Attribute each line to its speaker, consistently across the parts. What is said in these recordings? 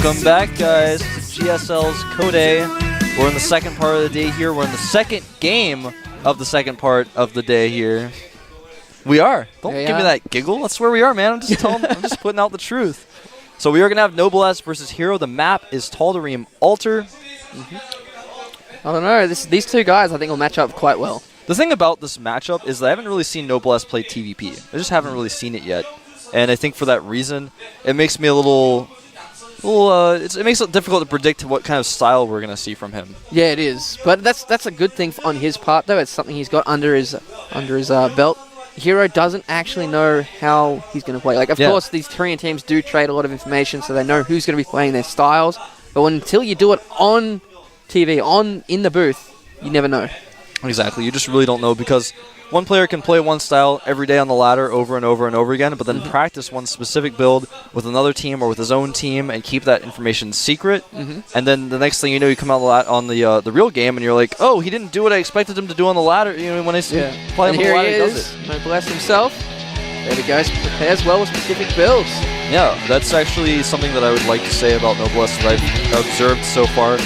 Speaker 1: Welcome back, guys, to GSL's Code. We're in the second part of the day here. We're in the second game of the second part of the day here. We are. Don't give me that giggle. That's where we are, man. I'm just putting out the truth. So we are going to have Noblesse versus Hero. The map is Tal'Darim Altar.
Speaker 2: I don't know. These two guys, I think, will match up quite well.
Speaker 1: The thing about this matchup is that I haven't really seen Noblesse play TVP. I just haven't really seen it yet. And I think for that reason, it makes me it makes it difficult to predict what kind of style we're going to see from him.
Speaker 2: Yeah, it is. But that's a good thing on his part, though. It's something he's got under his belt. Hero doesn't actually know how he's going to play. Like, of course, these Korean teams do trade a lot of information, so they know who's going to be playing their styles. But until you do it on TV, in the booth, you never know.
Speaker 1: Exactly. You just really don't know, because one player can play one style every day on the ladder over and over and over again, but then practice one specific build with another team or with his own team and keep that information secret. And then the next thing you know, you come out on the real game and you're like, oh, he didn't do what I expected him to do on the ladder. You know, when I play him on the ladder, he does it.
Speaker 2: Noblesse himself. There we go. Prepares well with specific builds.
Speaker 1: Yeah, that's actually something that I would like to say about Noblesse that I've observed so far.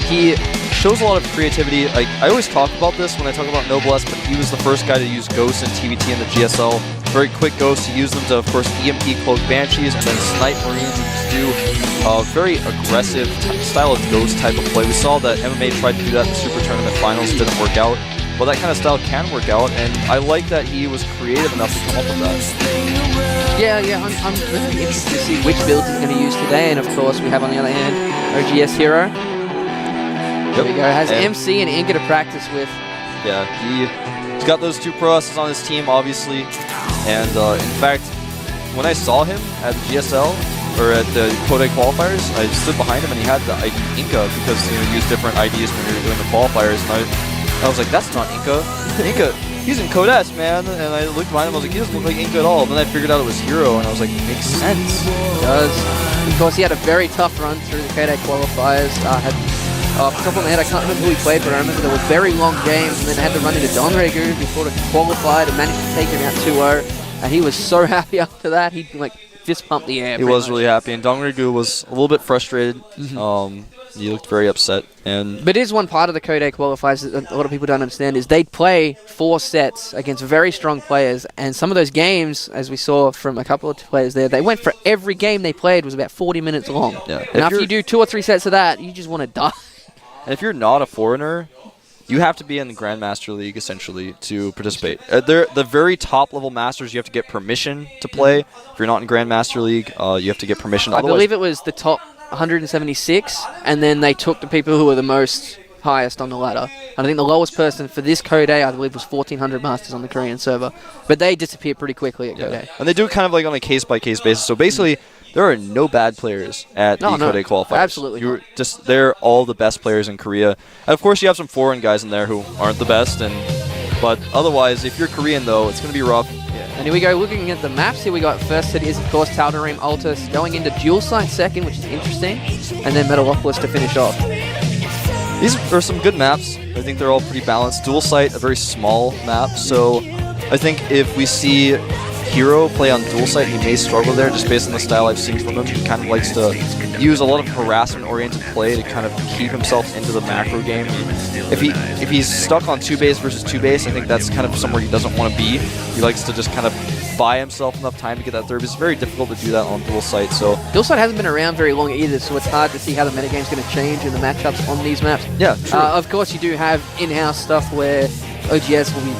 Speaker 1: He shows a lot of creativity. I always talk about this when I talk about Noblesse, but he was the first guy to use ghosts and TVT in the GSL. Very quick ghosts. He used them to, of course, EMP cloak Banshees and then snipe Marines and do a very aggressive style of ghost type of play. We saw that MMA tried to do that in the Super Tournament Finals. Didn't work out. Well, that kind of style can work out, and I like that he was creative enough to come up with that.
Speaker 2: Yeah, I'm really interested to see which builds he's going to use today, and of course we have on the other hand OGS Hero. There we go. Has MC and Inga to practice with.
Speaker 1: Yeah, he's got those two pro S's on his team, obviously. And in fact, when I saw him at the GSL, or at the Code qualifiers, I stood behind him and he had the ID Inca, because you use different IDs when you're doing the qualifiers. And I was like, that's not Inca. Inca, he's in Code S, man. And I looked behind him, I was like, he doesn't look like Inca at all. And then I figured out it was Hero, and I was like, makes sense.
Speaker 2: It does. Of course, he had a very tough run through the Code qualifiers. Off the top of my head, I can't remember who he played, but I remember there were very long games, and then I had to run into Donregu before it qualified and managed to take him out 2-0. And he was so happy after that, he fist pumped the air.
Speaker 1: He was really happy, and Donregu was a little bit frustrated. He looked very upset. But
Speaker 2: it is one part of the Code qualifiers that a lot of people don't understand, is they'd play 4 sets against very strong players, and some of those games, as we saw from a couple of players there, they went for every game they played was about 40 minutes long.
Speaker 1: Yeah.
Speaker 2: And after you do 2 or 3 sets of that, you just want to die.
Speaker 1: And if you're not a foreigner, you have to be in the Grandmaster League, essentially, to participate. The very top-level masters, you have to get permission to play. If you're not in Grandmaster League, you have to get permission.
Speaker 2: I believe it was the top 176, and then they took the people who were the most highest on the ladder. And I think the lowest person for this Code, I believe, was 1,400 masters on the Korean server. But they disappear pretty quickly at Code.
Speaker 1: And they do it kind of like on a case-by-case basis. So basically, there are no bad players at the Code qualifiers.
Speaker 2: Absolutely.
Speaker 1: They're all the best players in Korea. And of course, you have some foreign guys in there who aren't the best. But otherwise, if you're Korean, though, it's going to be rough.
Speaker 2: And here we go, looking at the maps. Here we got first city is, of course, Tal'Darim Altar, going into Dual Sight second, which is interesting. And then Metalopolis to finish off.
Speaker 1: These are some good maps. I think they're all pretty balanced. Dual Sight, a very small map. So I think if we see Hero play on Dual Sight, he may struggle there just based on the style I've seen from him. He kind of likes to use a lot of harassment-oriented play to kind of keep himself into the macro game. If he's stuck on 2-base versus 2-base, I think that's kind of somewhere he doesn't want to be. He likes to just kind of buy himself enough time to get that third. It's very difficult to do that on Dual Sight. So
Speaker 2: Dual Sight hasn't been around very long either, so it's hard to see how the metagame's going to change in the matchups on these maps.
Speaker 1: Yeah, true.
Speaker 2: Of course, you do have in-house stuff where OGS will be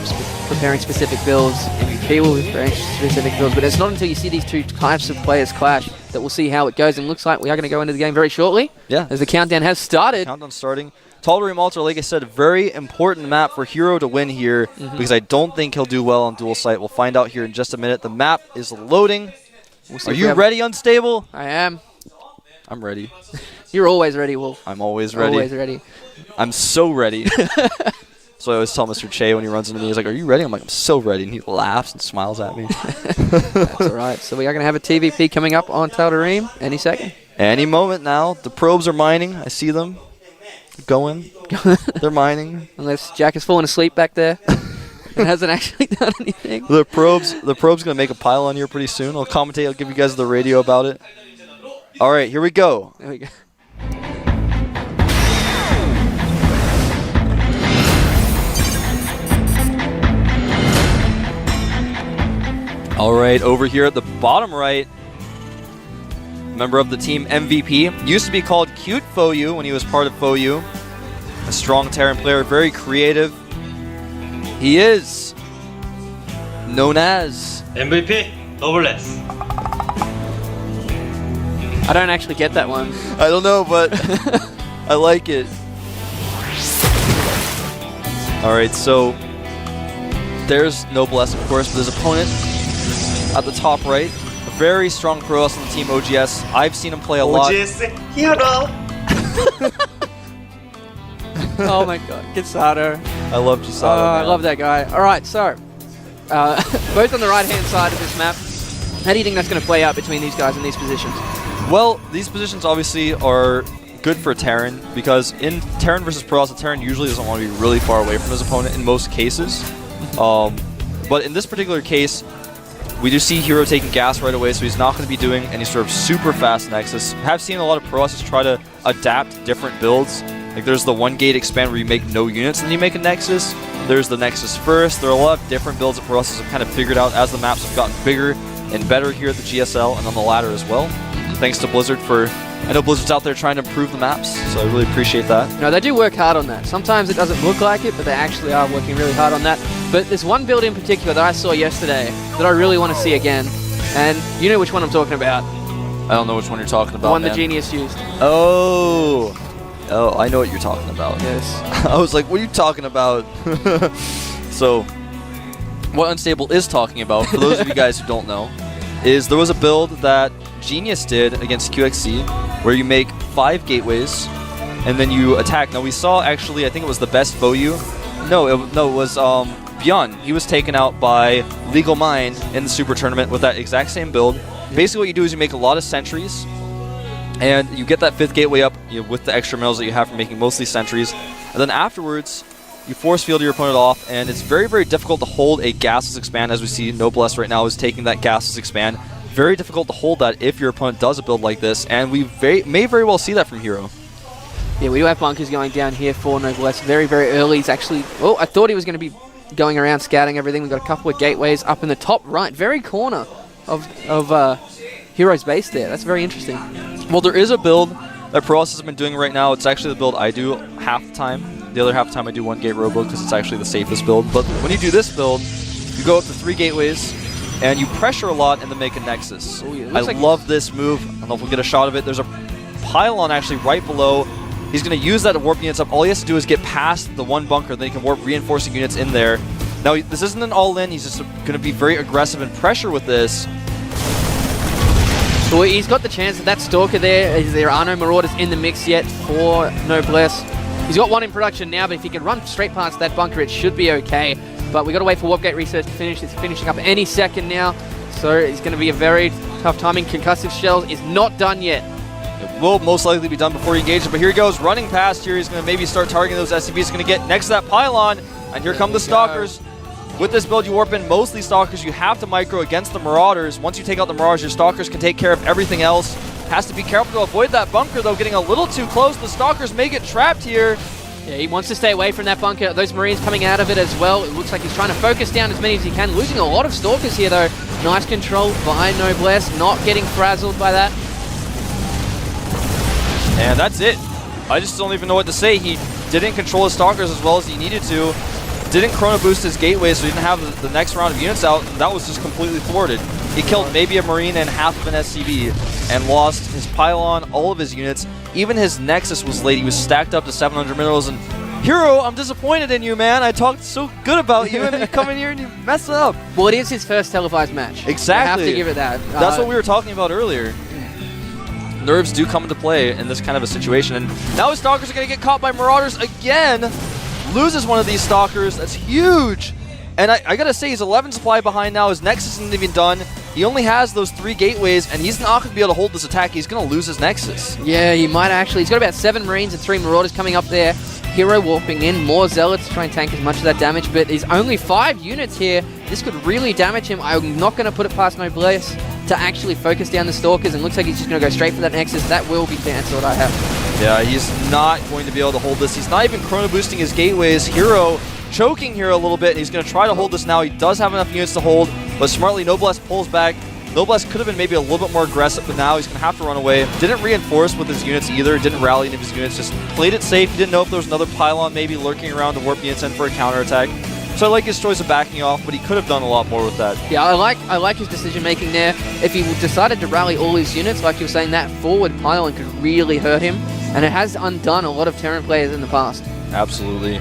Speaker 2: preparing specific builds, MVP will be preparing specific builds, but it's not until you see these two types of players clash that we'll see how it goes, and looks like we are going to go into the game very shortly.
Speaker 1: Yeah.
Speaker 2: As the countdown has started.
Speaker 1: Countdown starting. Tal'Darim Altar, like I said, a very important map for Hero to win here, because I don't think he'll do well on Dual Sight. We'll find out here in just a minute. The map is loading. Are you ready, Unstable?
Speaker 2: I am.
Speaker 1: I'm ready.
Speaker 2: You're always ready, Wolf.
Speaker 1: I'm always ready.
Speaker 2: Always ready.
Speaker 1: I'm so ready. So I always tell Mr. Che when he runs into me, he's like, are you ready? I'm like, I'm so ready. And he laughs and smiles at me.
Speaker 2: That's all right. So we are going to have a TVP coming up on Tal'Darim any second.
Speaker 1: Any moment now. The probes are mining. I see them. Going. They're mining.
Speaker 2: Unless Jack has fallen asleep back there and hasn't actually done anything.
Speaker 1: The probe's going to make a pile on here pretty soon. I'll commentate. I'll give you guys the radio about it. All right, here we go.
Speaker 2: There we go.
Speaker 1: All right, over here at the bottom right, member of the team MVP. Used to be called Cute Foyu when he was part of Foyu. A strong Terran player, very creative. He is known as
Speaker 3: MVP Noblesse.
Speaker 2: I don't actually get that one.
Speaker 1: I don't know, but I like it. All right, so there's Noblesse, of course, but his opponent at the top right, a very strong pro on the team OGS. I've seen him play a lot.
Speaker 3: OGS hero.
Speaker 2: Oh my god, Kisato.
Speaker 1: I love Chisato.
Speaker 2: I love that guy. All right, so both on the right-hand side of this map. How do you think that's going to play out between these guys in these positions?
Speaker 1: Well, these positions obviously are good for Terran because in Terran versus Protoss, the Terran usually doesn't want to be really far away from his opponent in most cases. But in this particular case, we do see Hero taking gas right away, so he's not going to be doing any sort of super fast Nexus. Have seen a lot of Protosses try to adapt different builds. Like there's the one gate expand where you make no units and then you make a Nexus. There's the Nexus first. There are a lot of different builds that Protosses have kind of figured out as the maps have gotten bigger and better here at the GSL and on the ladder as well. Thanks to Blizzard for... I know Blizzard's out there trying to improve the maps, so I really appreciate that.
Speaker 2: No, they do work hard on that. Sometimes it doesn't look like it, but they actually are working really hard on that. But there's one build in particular that I saw yesterday that I really want to see again. And you know which one I'm talking about.
Speaker 1: I don't know which one you're talking about,
Speaker 2: The one
Speaker 1: man.
Speaker 2: the Genius used.
Speaker 1: Oh, I know what you're talking about.
Speaker 2: Yes.
Speaker 1: I was like, what are you talking about? So, what Unstable is talking about, for those of you guys who don't know, is there was a build that Genius did against QXC where you make 5 gateways and then you attack. Now we saw actually, I think it was the best Foyu. No, it was Beyond. He was taken out by Legal Mind in the Super Tournament with that exact same build. Basically what you do is you make a lot of sentries and you get that 5th gateway up with the extra minerals that you have from making mostly sentries. And then afterwards, you force field your opponent off, and it's very, very difficult to hold a gasless expand. As we see, Noblesse right now is taking that gasless expand. Very difficult to hold that if your opponent does a build like this, and we may very well see that from Hero.
Speaker 2: Yeah, we do have bunkers going down here for Noblesse very, very early. He's actually... Oh, I thought he was going to be going around scouting everything. We've got a couple of gateways up in the top right, very corner of Hero's base there. That's very interesting.
Speaker 1: Well, there is a build that Protoss has been doing right now. It's actually the build I do half the time. The other half the time I do 1 gate robo because it's actually the safest build. But when you do this build, you go up to 3 gateways, and you pressure a lot and then make a Nexus.
Speaker 2: Oh, yeah.
Speaker 1: I love this move. I don't know if we'll get a shot of it. There's a pylon actually right below. He's going to use that to warp units up. All he has to do is get past the 1 bunker, then he can warp reinforcing units in there. Now, this isn't an all-in. He's just going to be very aggressive and pressure with this.
Speaker 2: So he's got the chance that Stalker there are no Marauders in the mix yet for Noblesse. He's got 1 in production now, but if he can run straight past that bunker, it should be okay. But we got to wait for Warp Gate Research to finish. It's finishing up any second now, so it's going to be a very tough timing. Concussive Shells is not done yet.
Speaker 1: It will most likely be done before he engages, but here he goes, running past here. He's going to maybe start targeting those SCVs. He's going to get next to that pylon, and here come the Stalkers. With this build, you warp in mostly Stalkers. You have to micro against the Marauders. Once you take out the Marauders, your Stalkers can take care of everything else. Has to be careful to avoid that bunker, though, getting a little too close. The Stalkers may get trapped here.
Speaker 2: Yeah, he wants to stay away from that bunker. Those Marines coming out of it as well. It looks like he's trying to focus down as many as he can. Losing a lot of Stalkers here, though. Nice control by Noblesse. Not getting frazzled by that.
Speaker 1: And that's it. I just don't even know what to say. He didn't control his Stalkers as well as he needed to. Didn't chrono boost his gateway, so he didn't have the next round of units out. That was just completely thwarted. He killed maybe a Marine and half of an SCV and lost his pylon, all of his units. Even his Nexus was late. He was stacked up to 700 minerals. And Hero, I'm disappointed in you, man. I talked so good about you, and then you come in here and you mess it up.
Speaker 2: Well, it is his first televised match.
Speaker 1: Exactly.
Speaker 2: I have to give it that.
Speaker 1: That's what we were talking about earlier. Nerves do come into play in this kind of a situation. And now his Stalkers are going to get caught by Marauders again. Loses one of these Stalkers. That's huge. And I gotta say, he's 11 supply behind now. His Nexus isn't even done. He only has those 3 gateways, and he's not gonna be able to hold this attack. He's gonna lose his Nexus.
Speaker 2: Yeah, he might actually. He's got about 7 Marines and 3 Marauders coming up there. Hero warping in, more Zealots to try and tank as much of that damage, but he's only 5 units here. This could really damage him. I'm not gonna put it past Noblesse. to actually focus down the Stalkers, and looks like he's just going to go straight for that Nexus. That will be the answer that I have.
Speaker 1: Yeah, he's not going to be able to hold this. He's not even chrono boosting his gateways. Hero choking here a little bit, and he's going to try to hold this now. He does have enough units to hold, but smartly Noblesse pulls back. Noblesse could have been maybe a little bit more aggressive, but now he's going to have to run away. Didn't reinforce with his units either, didn't rally any of his units, just played it safe. He didn't know if there was another pylon maybe lurking around to warp units in for a counterattack. So I like his choice of backing off, but he could have done a lot more with that.
Speaker 2: Yeah, I like his decision making there. If he decided to rally all his units, like you were saying, that forward pylon could really hurt him, and it has undone a lot of Terran players in the past.
Speaker 1: Absolutely.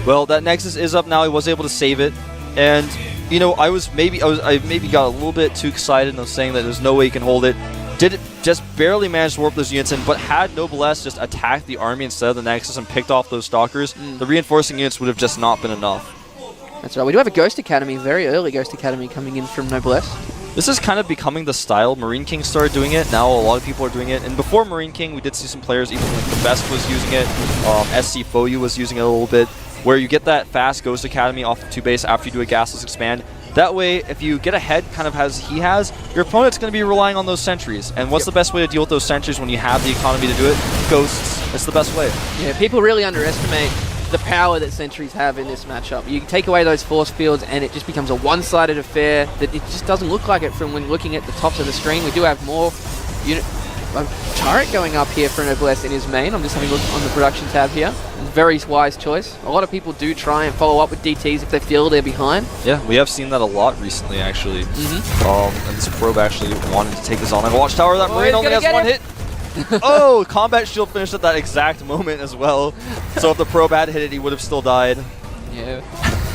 Speaker 1: Well, that Nexus is up now. He was able to save it, and you know, I maybe got a little bit too excited and was saying that there's no way he can hold it. Did it just barely manage to warp those units in, but had Noblesse just attacked the army instead of the Nexus and picked off those Stalkers, the reinforcing units would have just not been enough.
Speaker 2: That's right. We do have a Ghost Academy, very early Ghost Academy coming in from Noblesse.
Speaker 1: This is kind of becoming the style. Marine King started doing it. Now a lot of people are doing it. And before Marine King, we did see some players, even like the Best was using it. SC Foyu was using it a little bit, where you get that fast Ghost Academy off of 2 base after you do a gasless expand. That way, if you get ahead kind of as he has, your opponent's going to be relying on those sentries. And what's the best way to deal with those sentries when you have the economy to do it? Ghosts. That's the best way.
Speaker 2: Yeah, people really underestimate the power that sentries have in this matchup. You take away those force fields and it just becomes a one-sided affair that it just doesn't look like it from when looking at the tops of the screen. We do have more unit turret going up here for Noblesse in his main. I'm just having a look on the production tab here. Very wise choice. A lot of people do try and follow up with DTs if they feel they're behind.
Speaker 1: Yeah, we have seen that a lot recently, actually. And this probe actually wanted to take this on. Like, Watchtower, that Marine only has one hit. Oh, combat shield finished at that exact moment as well. So if the probe had hit it, he would have still died.
Speaker 2: Yeah.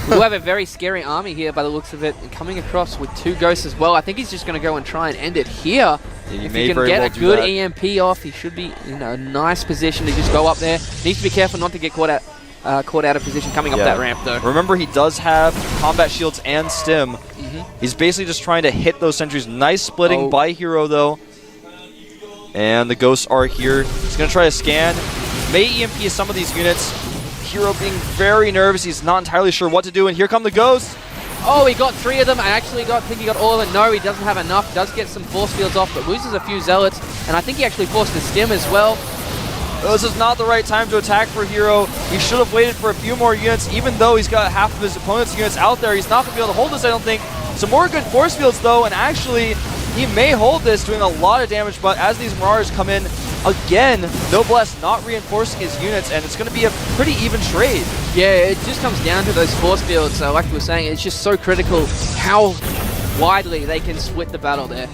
Speaker 2: We do have a very scary army here by the looks of it, and coming across with 2 ghosts as well. I think he's just going to go and try and end it here.
Speaker 1: Yeah,
Speaker 2: if he can get a good EMP off, he should be in a nice position to just go up there. Needs to be careful not to get caught out of position coming up that ramp though.
Speaker 1: Remember, he does have combat shields and stim. He's basically just trying to hit those sentries. Nice splitting by Hero though. And the ghosts are here. He's going to try to scan. May EMP some of these units. Hero being very nervous. He's not entirely sure what to do. And here come the ghosts.
Speaker 2: Oh, he got 3 of them. I actually think he got all of them. No, he doesn't have enough. Does get some force fields off, but loses a few zealots. And I think he actually forced the stim as well.
Speaker 1: This is not the right time to attack for Hero. He should have waited for a few more units. Even though he's got half of his opponent's units out there, he's not going to be able to hold this, I don't think. Some more good force fields, though, and actually, he may hold this, doing a lot of damage, but as these Marauders come in, again, Noblesse not reinforcing his units, and it's going to be a pretty even trade.
Speaker 2: Yeah, it just comes down to those force fields. So like we were saying, it's just so critical how widely they can split the battle there.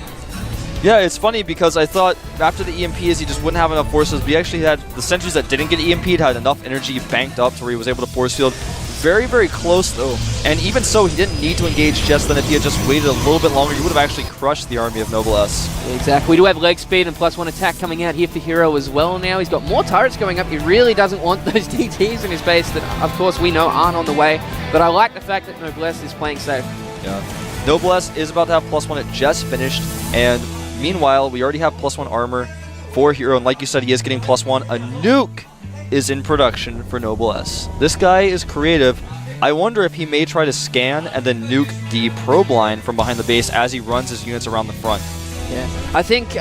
Speaker 1: Yeah, it's funny because I thought after the EMPs he just wouldn't have enough forces, but he actually had the sentries that didn't get EMP'd had enough energy banked up to where he was able to force field. Very, very close though. And even so, he didn't need to engage just then. If he had just waited a little bit longer, he would have actually crushed the army of Noblesse.
Speaker 2: Exactly. We do have leg speed and +1 attack coming out here for Hero as well now. He's got more turrets going up. He really doesn't want those DTs in his base that, of course, we know aren't on the way. But I like the fact that Noblesse is playing safe.
Speaker 1: Yeah. Noblesse is about to have +1. It just finished. And meanwhile, we already have +1 armor for Hero. And like you said, he is getting +1. A nuke is in production for Noblesse. This guy is creative. I wonder if he may try to scan and then nuke the probe line from behind the base as he runs his units around the front.
Speaker 2: Yeah, I think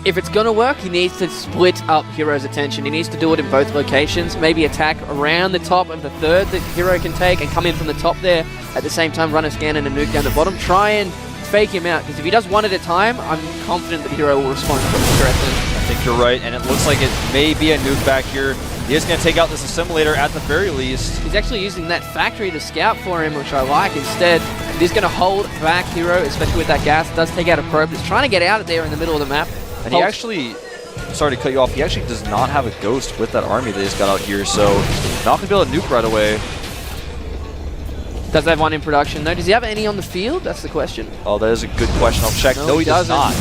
Speaker 2: if it's going to work, he needs to split up Hero's attention. He needs to do it in both locations. Maybe attack around the top of the third that Hero can take and come in from the top there. At the same time, run a scan and a nuke down the bottom. Try and fake him out, because if he does one at a time, I'm confident that Hero will respond correctly.
Speaker 1: I think you're right, and it looks like it may be a nuke back here. He is going to take out this assimilator at the very least.
Speaker 2: He's actually using that factory to scout for him, which I like. Instead, he's going to hold back Hero, especially with that gas. Does take out a probe. He's trying to get out of there in the middle of the map.
Speaker 1: And he actually, sorry to cut you off, he actually does not have a ghost with that army that he's got out here, so not going to be able to nuke right away.
Speaker 2: Does have one in production, though. Does he have any on the field? That's the question.
Speaker 1: Oh, that is a good question. I'll check. No, he does not.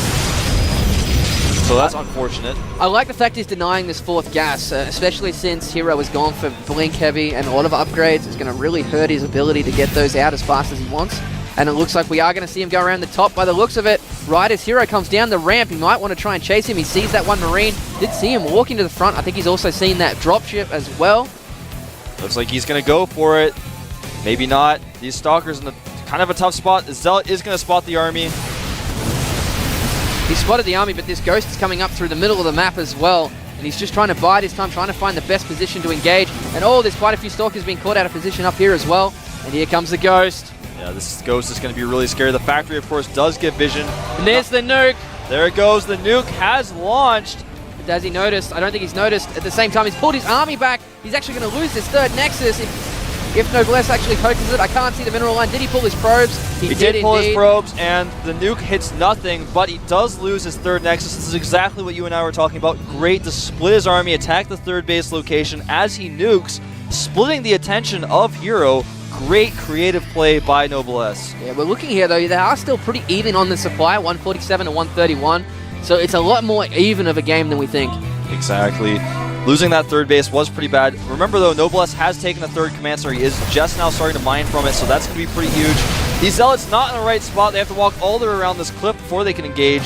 Speaker 1: So that's unfortunate.
Speaker 2: I like the fact he's denying this 4th gas, especially since Hero has gone for Blink Heavy and a lot of upgrades. It's going to really hurt his ability to get those out as fast as he wants. And it looks like we are going to see him go around the top by the looks of it. Right as Hero comes down the ramp, he might want to try and chase him. He sees that one Marine. Did see him walking to the front. I think he's also seen that dropship as well.
Speaker 1: Looks like he's going to go for it. Maybe not. These Stalkers in kind of a tough spot. The Zealot is going to spot the army.
Speaker 2: He spotted the army, but this Ghost is coming up through the middle of the map as well. And he's just trying to bide his time, trying to find the best position to engage. And there's quite a few Stalkers being caught out of position up here as well. And here comes the Ghost.
Speaker 1: Yeah, this Ghost is going to be really scary. The factory, of course, does get vision.
Speaker 2: And there's the nuke.
Speaker 1: There it goes. The nuke has launched.
Speaker 2: But has he noticed? I don't think he's noticed. At the same time, he's pulled his army back. He's actually going to lose this third Nexus if Noblesse actually focuses it. I can't see the mineral line. Did he pull his probes?
Speaker 1: He did pull his probes, and the nuke hits nothing, but he does lose his third Nexus. This is exactly what you and I were talking about. Great to split his army, attack the third base location as he nukes, splitting the attention of Hero. Great creative play by Noblesse.
Speaker 2: Yeah, we're looking here, though. They are still pretty even on the supply, 147 to 131. So it's a lot more even of a game than we think.
Speaker 1: Exactly. Losing that third base was pretty bad. Remember, though, Noblesse has taken the third command center. He is just now starting to mine from it, so that's going to be pretty huge. These Zealots not in the right spot. They have to walk all the way around this cliff before they can engage.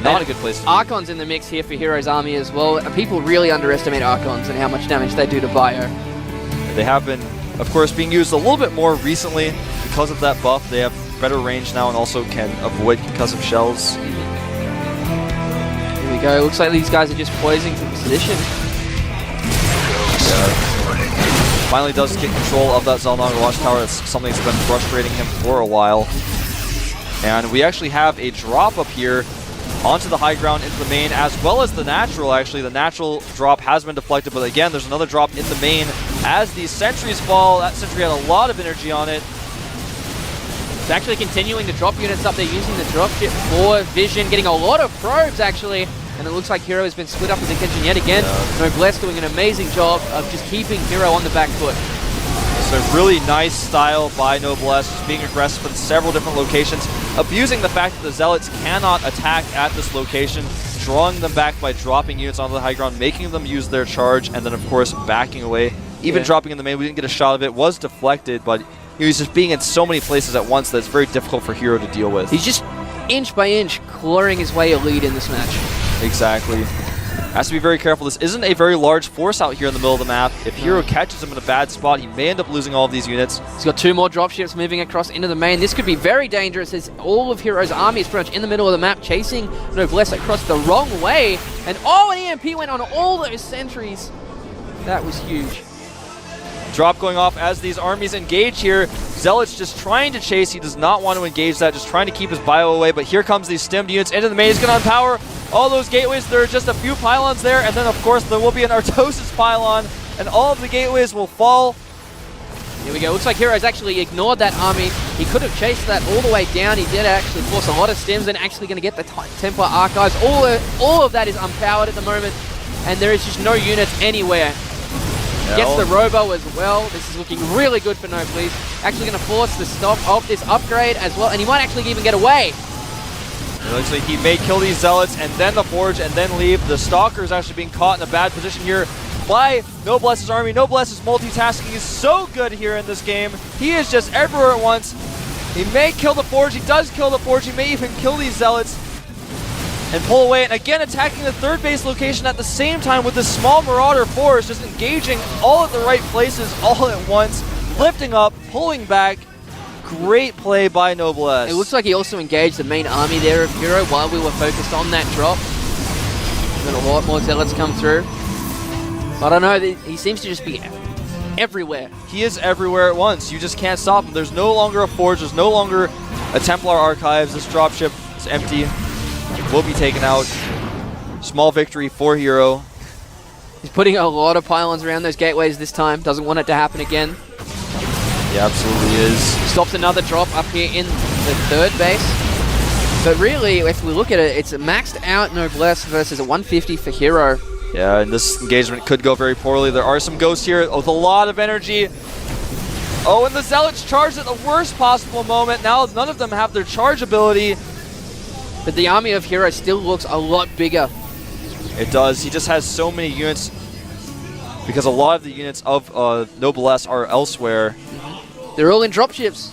Speaker 1: Not a good place to be.
Speaker 2: Archon's in the mix here for Hero's army as well. People really underestimate Archons and how much damage they do to Bio.
Speaker 1: They have been, of course, being used a little bit more recently because of that buff. They have better range now and also can avoid concussive shells.
Speaker 2: Here we go. Looks like these guys are just poising for position.
Speaker 1: Finally does get control of that Zelnaga watchtower. That's something that's been frustrating him for a while. And we actually have a drop up here onto the high ground into the main, as well as the natural, actually. The natural drop has been deflected, but again, there's another drop in the main as these sentries fall. That sentry had a lot of energy on it.
Speaker 2: It's actually continuing to drop units up. They're using the dropship for vision, getting a lot of probes, actually. And it looks like Hero has been split up his attention yet again. Yeah. Noblesse doing an amazing job of just keeping Hero on the back foot.
Speaker 1: So really nice style by Noblesse, just being aggressive in several different locations, abusing the fact that the Zealots cannot attack at this location, drawing them back by dropping units onto the high ground, making them use their charge, and then of course backing away. Even dropping in the main, we didn't get a shot of it, was deflected, but he's just being in so many places at once that it's very difficult for Hero to deal with.
Speaker 2: He's just inch by inch clawing his way a lead in this match.
Speaker 1: Exactly. Has to be very careful. This isn't a very large force out here in the middle of the map. If Hero catches him in a bad spot, he may end up losing all of these units.
Speaker 2: He's got 2 more dropships moving across into the main. This could be very dangerous as all of Hero's army is pretty much in the middle of the map, chasing Noblesse across the wrong way. And an EMP went on all those sentries. That was huge.
Speaker 1: Drop going off as these armies engage here. Zealot's just trying to chase. He does not want to engage that, just trying to keep his bio away. But here comes these stemmed units into the main. He's going to unpower all those gateways. There are just a few pylons there. And then, of course, there will be an Artosis pylon. And all of the gateways will fall.
Speaker 2: Here we go. Looks like Hero's actually ignored that army. He could have chased that all the way down. He did actually force a lot of stems and actually going to get the Templar Archives. All of that is unpowered at the moment. And there is just no units anywhere. Gets the Robo as well. This is looking really good for Noblesse. Actually going to force the stop of this upgrade as well. And he might actually even get away.
Speaker 1: It looks like he may kill these Zealots and then the Forge and then leave. The Stalker is actually being caught in a bad position here by Noblesse's army. Noblesse's multitasking is so good here in this game. He is just everywhere at once. He may kill the Forge. He does kill the Forge. He may even kill these Zealots and pull away, and again attacking the third base location at the same time with this small Marauder force, just engaging all at the right places all at once, lifting up, pulling back. Great play by Noblesse.
Speaker 2: It looks like he also engaged the main army there of Hero while we were focused on that drop. Got a lot more Zealots come through. I don't know, he seems to just be everywhere.
Speaker 1: He is everywhere at once. You just can't stop him. There's no longer a Forge, there's no longer a Templar Archives. This dropship is empty. Will be taken out. Small victory for Hero.
Speaker 2: He's putting a lot of pylons around those gateways this time. Doesn't want it to happen again.
Speaker 1: He absolutely is.
Speaker 2: Stops another drop up here in the third base. But really, if we look at it, it's a maxed out Noblesse versus a 150 for Hero.
Speaker 1: Yeah, and this engagement could go very poorly. There are some ghosts here with a lot of energy. Oh, and the Zealots charged at the worst possible moment. Now none of them have their charge ability.
Speaker 2: But the army of Hero still looks a lot bigger.
Speaker 1: It does. He just has so many units because a lot of the units of Noblesse are elsewhere.
Speaker 2: They're all in dropships.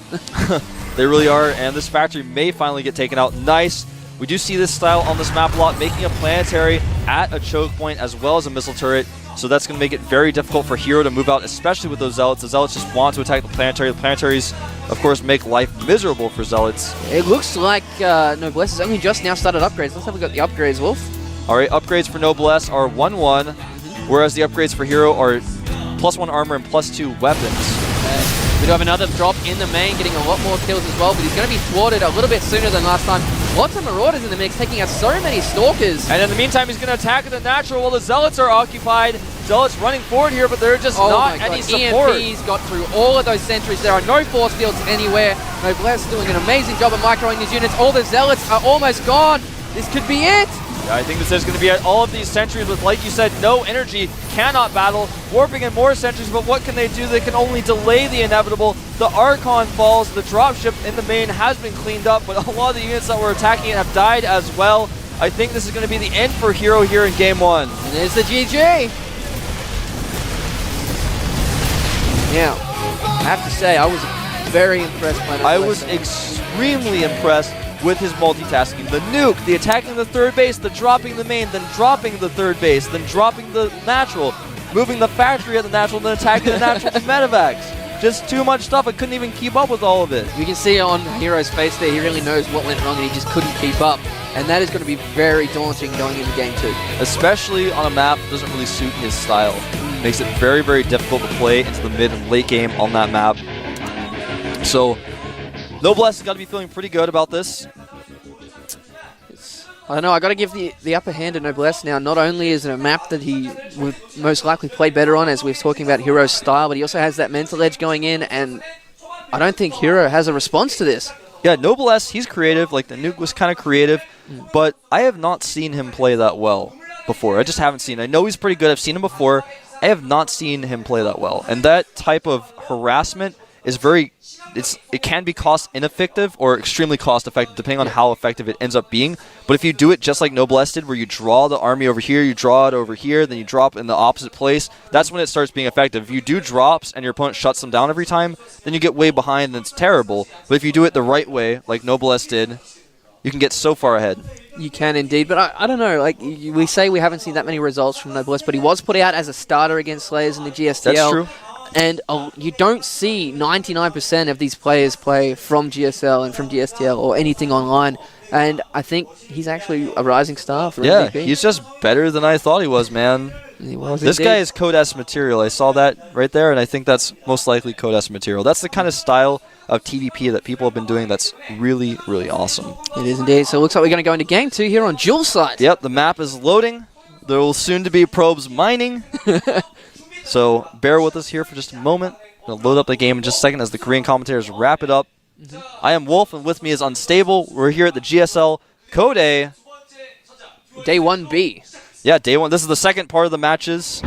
Speaker 1: They really are, and this factory may finally get taken out. Nice We do see this style on this map a lot, making a planetary at a choke point as well as a missile turret. So that's going to make it very difficult for Hero to move out, especially with those Zealots. The Zealots just want to attack the planetary. The planetaries, of course, make life miserable for Zealots.
Speaker 2: It looks like Noblesse has only just now started upgrades. Let's have a look at the upgrades, Wolf.
Speaker 1: All right, upgrades for Noblesse are 1-1, whereas the upgrades for Hero are +1 armor and +2 weapons.
Speaker 2: We do have another drop in the main, getting a lot more kills as well, but he's going to be thwarted a little bit sooner than last time. Lots of Marauders in the mix, taking out so many Stalkers.
Speaker 1: And in the meantime, he's going to attack the natural while the Zealots are occupied. Zealots running forward here, but they're just not any support.
Speaker 2: EMP's got through all of those sentries. There are no force fields anywhere. Noblesse doing an amazing job of microing these units. All the Zealots are almost gone. This could be it.
Speaker 1: Yeah, I think this is going to be at all of these sentries with, like you said, no energy, cannot battle, warping in more sentries, but what can they do? They can only delay the inevitable. The Archon falls, the dropship in the main has been cleaned up, but a lot of the units that were attacking it have died as well. I think this is going to be the end for Hero here in Game 1.
Speaker 2: And there's the GG. Now, I have to say, I was very impressed by Noblesse.
Speaker 1: I was extremely impressed with his multitasking. The nuke, the attacking the third base, the dropping the main, then dropping the third base, then dropping the natural, moving the factory at the natural, then attacking the natural with medevacs. Just too much stuff. I couldn't even keep up with all of it.
Speaker 2: You can see on Hero's face there, he really knows what went wrong and he just couldn't keep up. And that is going to be very daunting going into Game 2.
Speaker 1: Especially on a map that doesn't really suit his style. Makes it very, very difficult to play into the mid and late game on that map. So, Noblesse has got to be feeling pretty good about this.
Speaker 2: I don't know, I got to give the upper hand to Noblesse now. Not only is it a map that he would most likely play better on, as we were talking about Hero's style, but he also has that mental edge going in, and I don't think Hero has a response to this.
Speaker 1: Yeah, Noblesse, he's creative. Like, the nuke was kind of creative, but I have not seen him play that well before. I just haven't seen. I know he's pretty good. I've seen him before. I have not seen him play that well. And that type of harassment is it can be cost ineffective or extremely cost effective depending on how effective it ends up being. But if you do it just like Noblesse did, where you draw the army over here, you draw it over here, then you drop in the opposite place, that's when it starts being effective. If you do drops and your opponent shuts them down every time, then you get way behind and it's terrible. But if you do it the right way, like Noblesse did, you can get so far ahead.
Speaker 2: You can indeed, but I don't know. Like we say, we haven't seen that many results from Noblesse, but he was put out as a starter against Slayers in the GSTL.
Speaker 1: That's true.
Speaker 2: And you don't see 99% of these players play from GSL and from GSTL or anything online. And I think he's actually a rising star for MVP.
Speaker 1: He's just better than I thought he was, man.
Speaker 2: He was
Speaker 1: this
Speaker 2: indeed.
Speaker 1: guy is Code S material. I saw that right there, and I think that's most likely Code S material. That's the kind of style of TVP that people have been doing that's really, really awesome.
Speaker 2: It is indeed. So it looks like we're going to go into Game 2 here on Jules' side.
Speaker 1: Yep, the map is loading. There will soon to be probes mining. So bear with us here for just a moment. I'm going to load up the game in just a second as the Korean commentators wrap it up. I am Wolf, and with me is Unstable. We're here at the GSL Code A.
Speaker 2: Day 1B.
Speaker 1: Yeah, day 1. This is the second part of the matches.